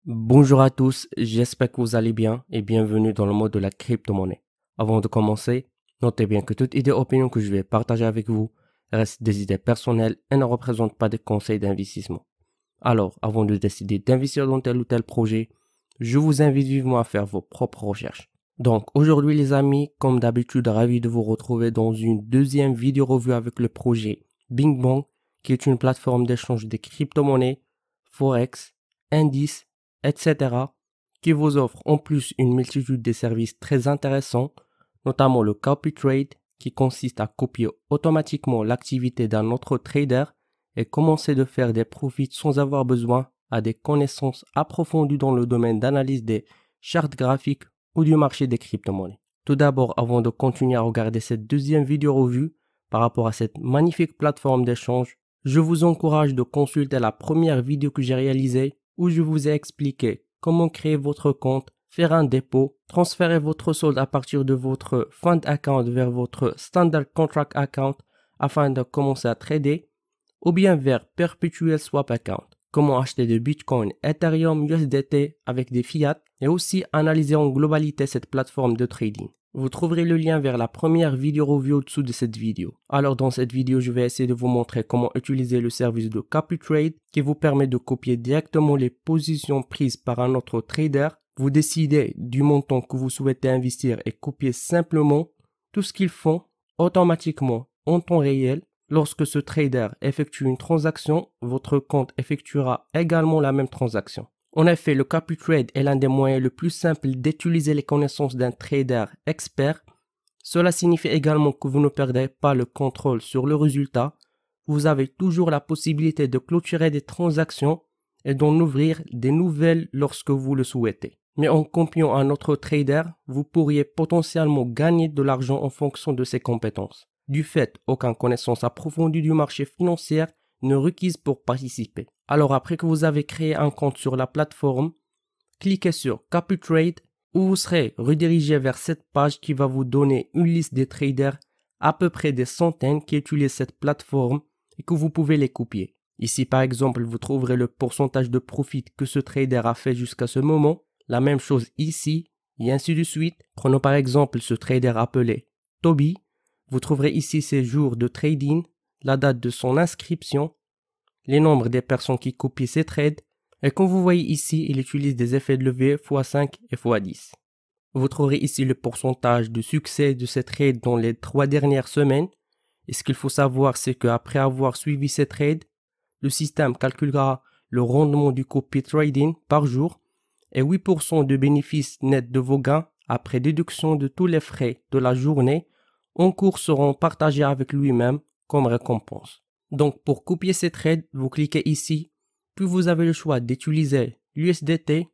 Bonjour à tous, j'espère que vous allez bien et bienvenue dans le monde de la crypto-monnaie. Avant de commencer, notez bien que toute idée ou opinion que je vais partager avec vous reste des idées personnelles et ne représente pas des conseils d'investissement. Alors, avant de décider d'investir dans tel ou tel projet, je vous invite vivement à faire vos propres recherches. Donc aujourd'hui les amis, comme d'habitude, ravi de vous retrouver dans une deuxième vidéo revue avec le projet BingBong, qui est une plateforme d'échange des crypto-monnaies, forex, indices, etc., qui vous offre en plus une multitude de services très intéressants, notamment le copy trade, qui consiste à copier automatiquement l'activité d'un autre trader et commencer de faire des profits sans avoir besoin à des connaissances approfondies dans le domaine d'analyse des charts graphiques ou du marché des crypto-monnaies. Tout d'abord, avant de continuer à regarder cette deuxième vidéo revue par rapport à cette magnifique plateforme d'échange, je vous encourage de consulter la première vidéo que j'ai réalisée où je vous ai expliqué comment créer votre compte, faire un dépôt, transférer votre solde à partir de votre fund account vers votre standard contract account afin de commencer à trader, ou bien vers perpetual swap account, comment acheter de Bitcoin, Ethereum, USDT avec des fiat et aussi analyser en globalité cette plateforme de trading. Vous trouverez le lien vers la première vidéo review au-dessous de cette vidéo. Alors dans cette vidéo, je vais essayer de vous montrer comment utiliser le service de copy trade qui vous permet de copier directement les positions prises par un autre trader. Vous décidez du montant que vous souhaitez investir et copier simplement tout ce qu'ils font automatiquement en temps réel. Lorsque ce trader effectue une transaction, votre compte effectuera également la même transaction. En effet, le copy trade est l'un des moyens les plus simples d'utiliser les connaissances d'un trader expert. Cela signifie également que vous ne perdez pas le contrôle sur le résultat. Vous avez toujours la possibilité de clôturer des transactions et d'en ouvrir des nouvelles lorsque vous le souhaitez. Mais en copiant un autre trader, vous pourriez potentiellement gagner de l'argent en fonction de ses compétences. Du fait, aucune connaissance approfondie du marché financier n'est requise pour participer. Alors après que vous avez créé un compte sur la plateforme, cliquez sur Copy Trade où vous serez redirigé vers cette page qui va vous donner une liste des traders, à peu près des centaines qui utilisent cette plateforme et que vous pouvez les copier. Ici par exemple, vous trouverez le pourcentage de profit que ce trader a fait jusqu'à ce moment. La même chose ici et ainsi de suite. Prenons par exemple ce trader appelé Toby. Vous trouverez ici ses jours de trading, la date de son inscription, les nombres des personnes qui copient ses trades, et comme vous voyez ici, il utilise des effets de levier x5 et x10. Vous trouverez ici le pourcentage de succès de ces trades dans les 3 dernières semaines. Et ce qu'il faut savoir, c'est qu'après avoir suivi ces trades, le système calculera le rendement du copy trading par jour et 8% de bénéfices nets de vos gains après déduction de tous les frais de la journée en cours seront partagés avec lui-même comme récompense. Donc pour copier ces trades, vous cliquez ici, puis vous avez le choix d'utiliser l'USDT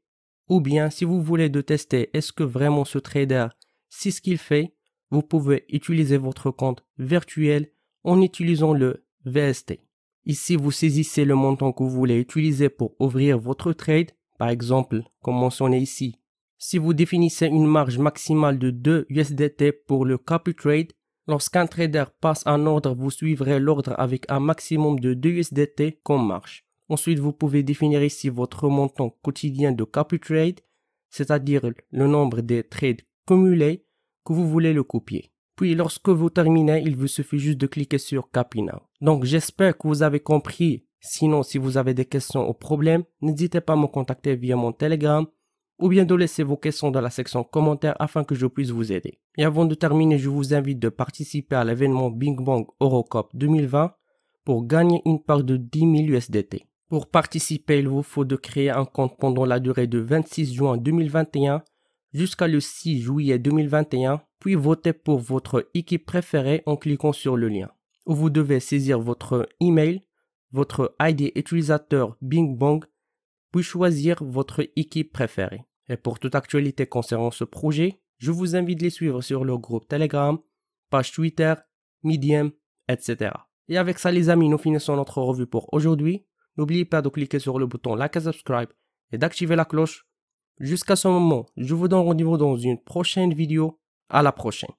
ou bien si vous voulez de tester est-ce que vraiment ce trader sait ce qu'il fait, vous pouvez utiliser votre compte virtuel en utilisant le VST. Ici vous saisissez le montant que vous voulez utiliser pour ouvrir votre trade, par exemple comme mentionné ici. Si vous définissez une marge maximale de 2 USDT pour le copy trade, lorsqu'un trader passe un ordre, vous suivrez l'ordre avec un maximum de 2 USDT comme marge. Ensuite, vous pouvez définir ici votre montant quotidien de copy trade, c'est-à-dire le nombre des trades cumulés que vous voulez le copier. Puis, lorsque vous terminez, il vous suffit juste de cliquer sur Copy Now. Donc, j'espère que vous avez compris. Sinon, si vous avez des questions ou problèmes, n'hésitez pas à me contacter via mon Telegram ou bien de laisser vos questions dans la section commentaires afin que je puisse vous aider. Et avant de terminer, je vous invite de participer à l'événement BingBong Eurocop 2020 pour gagner une part de 10 000 USDT. Pour participer, il vous faut de créer un compte pendant la durée de 26 juin 2021 jusqu'à le 6 juillet 2021, puis voter pour votre équipe préférée en cliquant sur le lien. Où vous devez saisir votre email, votre ID utilisateur BingBong, puis choisir votre équipe préférée. Et pour toute actualité concernant ce projet, je vous invite à les suivre sur le groupe Telegram, page Twitter, Medium, etc. Et avec ça les amis, nous finissons notre revue pour aujourd'hui. N'oubliez pas de cliquer sur le bouton like et subscribe et d'activer la cloche. Jusqu'à ce moment, je vous donne rendez-vous dans une prochaine vidéo. À la prochaine.